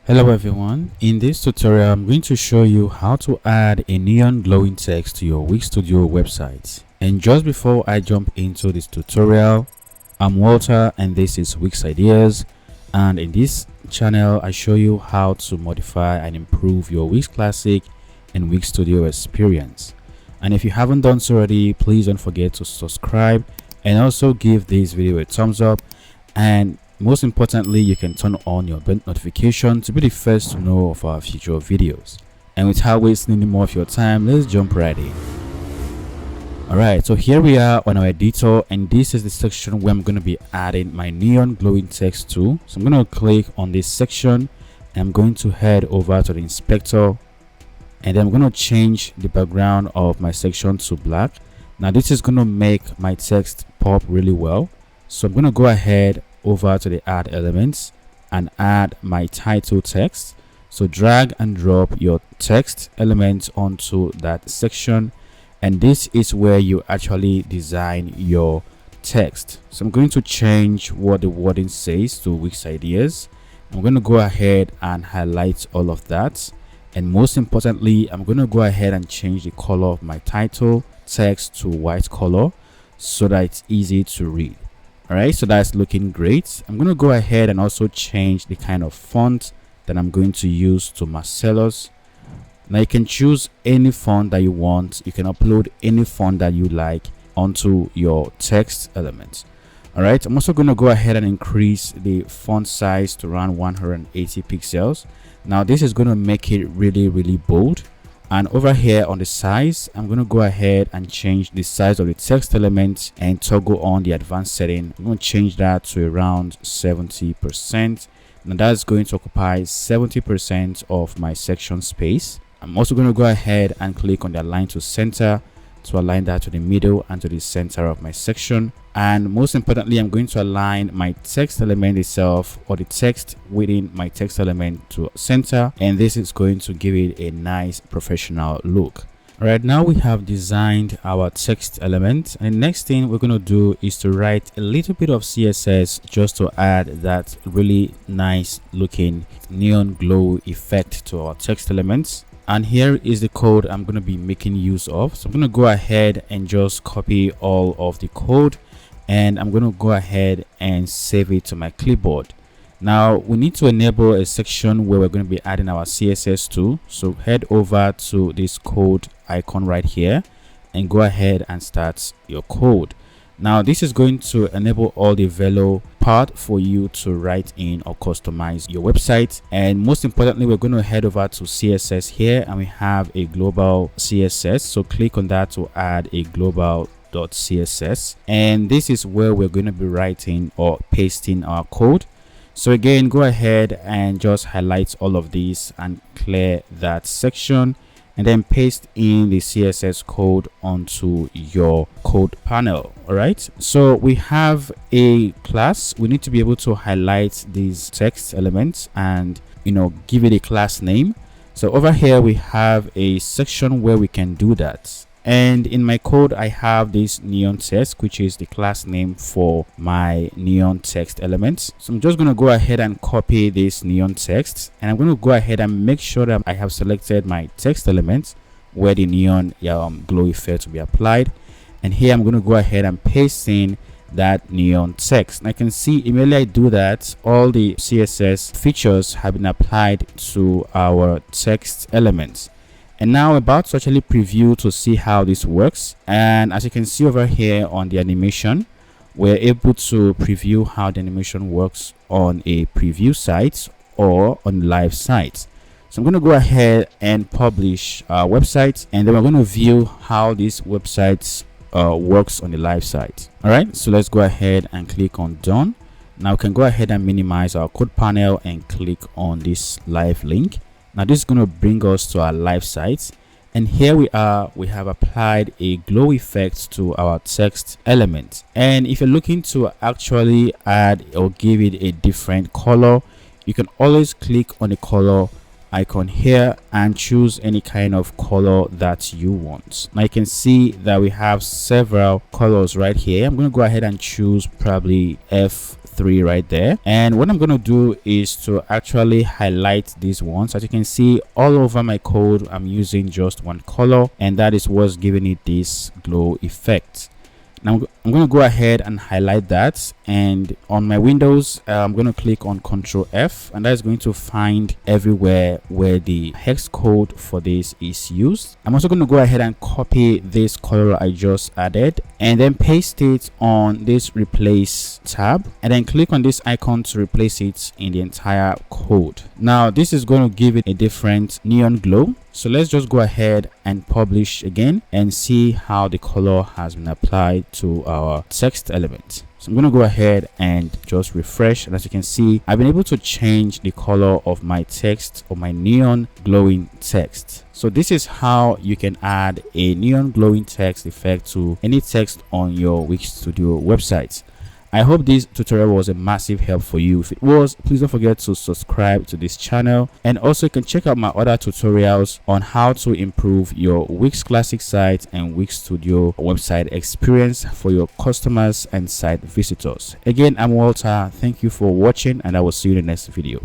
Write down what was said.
Hello everyone, in this tutorial I'm going to show you how to add a neon glowing text to your Wix Studio website. And just before I jump into this tutorial, I'm Walter and this is Wix Ideas, and in this channel I show you how to modify and improve your Wix Classic and Wix Studio experience. And if you haven't done so already, please don't forget to subscribe and also give this video a thumbs up, and most importantly, you can turn on your bell notification to be the first to know of our future videos. And without wasting any more of your time, let's jump right in. Alright, so here we are on our editor, and this is the section where I'm going to be adding my neon glowing text to. So I'm going to click on this section and I'm going to head over to the inspector, and then I'm going to change the background of my section to black. Now this is going to make my text pop really well. So I'm going to go ahead over to the add elements and add my title text. So drag and drop your text element onto that section, and this is where you actually design your text. So I'm going to change what the wording says to Wix Ideas. I'm going to go ahead and highlight all of that, and most importantly I'm going to go ahead and change the color of my title text to white color so that it's easy to read. Alright, so that's looking great. I'm going to go ahead and also change the kind of font that I'm going to use to Marcellus. Now you can choose any font that you want. You can upload any font that you like onto your text element. Alright, I'm also going to go ahead and increase the font size to around 180 pixels. Now this is going to make it really bold. And over here on the size, I'm going to go ahead and change the size of the text element and toggle on the advanced setting. I'm going to change that to around 70%. Now that's going to occupy 70% of my section space. I'm also going to go ahead and click on the align to center to align that to the middle and to the center of my section. And most importantly, I'm going to align my text element itself, or the text within my text element, to center, and this is going to give it a nice professional look. Right now we have designed our text element, and the next thing we're going to do is to write a little bit of CSS just to add that really nice looking neon glow effect to our text elements. And here is the code I'm going to be making use of. So I'm going to go ahead and just copy all of the code, and I'm going to go ahead and save it to my clipboard. Now we need to enable a section where we're going to be adding our CSS to. So head over to this code icon right here and go ahead and start your code. Now this is going to enable all the velo part for you to write in or customize your website. And most importantly, we're going to head over to CSS here, and we have a global CSS. So click on that to add a global.css, and this is where we're going to be writing or pasting our code. So again, go ahead and just highlight all of these and clear that section, and then paste in the CSS code onto your code panel. All right, so we have a class. We need to be able to highlight these text elements and give it a class name. So over here we have a section where we can do that. And in my code, I have this neon text, which is the class name for my neon text elements. So I'm just going to go ahead and copy this neon text, and I'm going to go ahead and make sure that I have selected my text element where the neon glow effect will be applied. And here I'm going to go ahead and paste in that neon text. And I can see immediately I do that, all the CSS features have been applied to our text elements. And now I'm about to actually preview to see how this works. And as you can see over here on the animation, we're able to preview how the animation works on a preview site or on live sites. So I'm going to go ahead and publish our website, and then we're going to view how this website works on the live site. All right, so let's go ahead and click on done. Now we can go ahead and minimize our code panel and click on this live link. Now this is going to bring us to our live site, and here we are. We have applied a glow effect to our text element. And if you're looking to actually add or give it a different color, you can always click on the color icon here and choose any kind of color that you want. Now you can see that we have several colors right here. I'm going to go ahead and choose probably F3 three right there. And what I'm going to do is to actually highlight these ones. As you can see, all over my code, I'm using just one color, and that is what's giving it this glow effect. Now I'm going to go ahead and highlight that, and on my Windows I'm going to click on Ctrl F, and that is going to find everywhere where the hex code for this is used. I'm also going to go ahead and copy this color I just added and then paste it on this replace tab, and then click on this icon to replace it in the entire code. Now this is going to give it a different neon glow. So let's just go ahead and publish again and see how the color has been applied to our text element. So I'm going to go ahead and just refresh, and as you can see, I've been able to change the color of my text, or my neon glowing text. So this is how you can add a neon glowing text effect to any text on your Wix Studio website. I hope this tutorial was a massive help for you. If it was, please don't forget to subscribe to this channel, and also you can check out my other tutorials on how to improve your Wix Classic site and Wix Studio website experience for your customers and site visitors. Again, I'm Walter. Thank you for watching, and I will see you in the next video.